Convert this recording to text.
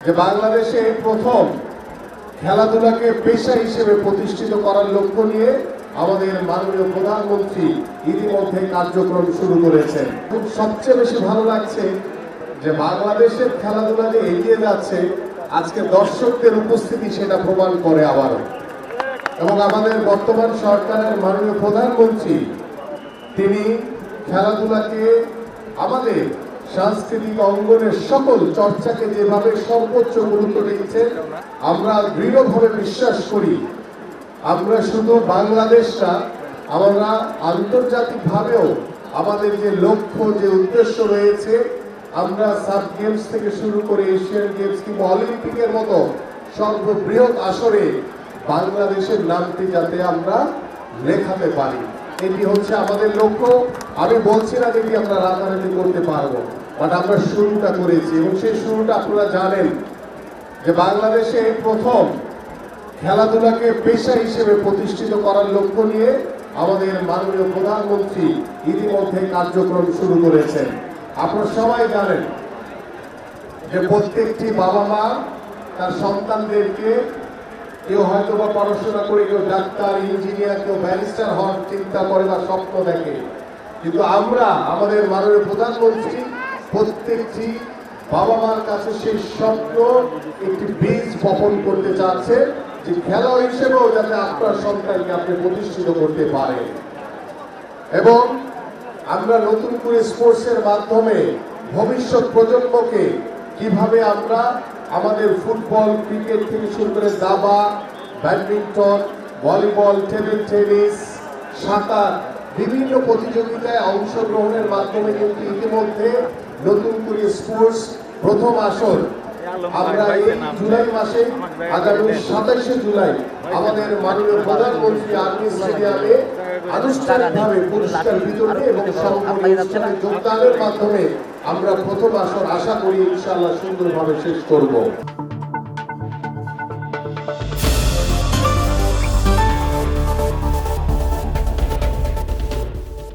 যে বাংলাদেশে প্রথম খেলাধুলাকে পেশা হিসেবে প্রতিষ্ঠিত করার লক্ষ্য নিয়ে আমাদের মাননীয় প্রধানমন্ত্রী ইতিমধ্যে কার্যক্রম শুরু করেছেন। সবচেয়ে বেশি ভালো লাগছে যে বাংলাদেশের খেলাধুলা যে এগিয়ে যাচ্ছে, আজকে দর্শকদের উপস্থিতি সেটা প্রমাণ করে আবারও। এবং আমাদের বর্তমান সরকারের মাননীয় প্রধানমন্ত্রী তিনি খেলাধুলাকে আমাদের সাংস্কৃতিক অঙ্গনের সকল চর্চাকে যেভাবে সর্বোচ্চ গুরুত্ব দিচ্ছেন, আমরা দৃঢ়ভাবে বিশ্বাস করি আমরা শুধু বাংলাদেশটা, আমরা আন্তর্জাতিকভাবেও আমাদের যে লক্ষ্য, যে উদ্দেশ্য রয়েছে, আমরা সাব গেমস থেকে শুরু করে এশিয়ান গেমস কিংবা অলিম্পিকের মতো সর্ববৃহৎ আসরে বাংলাদেশের নামটি যাতে আমরা লেখাতে পারি, এটি হচ্ছে আমাদের লক্ষ্য। আমি বলছি না যেটি আমরা রাতারাতি করতে পারবো, বাট আমরা শুরুটা করেছি এবং সেই শুরুটা আপনারা জানেন যে বাংলাদেশে প্রথম খেলাধুলাকে পেশা হিসেবে প্রতিষ্ঠিত করার লক্ষ্য নিয়ে আমাদের মাননীয় প্রধানমন্ত্রী ইতিমধ্যে কার্যক্রম শুরু করেছেন। আপনারা সবাই জানেন যে প্রত্যেকটি বাবা মা তার সন্তানদেরকে কেউ হয়তো বা পড়াশোনা করে, কেউ ডাক্তার, ইঞ্জিনিয়ার, কেউ ব্যারিস্টার হওয়ার চিন্তা করে বা স্বপ্ন দেখে, কিন্তু আমরা আমাদের মাননীয় প্রধানমন্ত্রী প্রত্যেকটি বাবা মার কাছে সেই স্বপ্ন একটি বীজ বপন করতে চাচ্ছে যে খেলোয়াড় হিসেবেও যাতে আপনার সন্তানকে আপনি প্রতিষ্ঠিত করতে পারেন। এবং আমরা নতুন করে স্পোর্টসের মাধ্যমে ভবিষ্যৎ প্রজন্মকে কিভাবে আমরা আমাদের ফুটবল, ক্রিকেট থেকে শুরু করে দাবা, ব্যাডমিন্টন, ভলিবল, টেবিল টেনিস, সাঁতার, বিভিন্ন প্রতিযোগিতায় অংশগ্রহণের মাধ্যমে কিন্তু ইতিমধ্যে নতুন করে স্পোর্টস প্রথম আসর আমরা এই জুলাই মাসে আগামী 27শে জুলাই আমাদের মাননীয় প্রধানমন্ত্রী আর্মি স্টেডিয়ামে আনুষ্ঠানিকভাবে পুরস্কার বিতরণী এবং সমাপনী অনুষ্ঠানে যোগদানের মাধ্যমে আমরা প্রথম আসর আশা করি ইনশাআল্লাহ সুন্দরভাবে শেষ করব।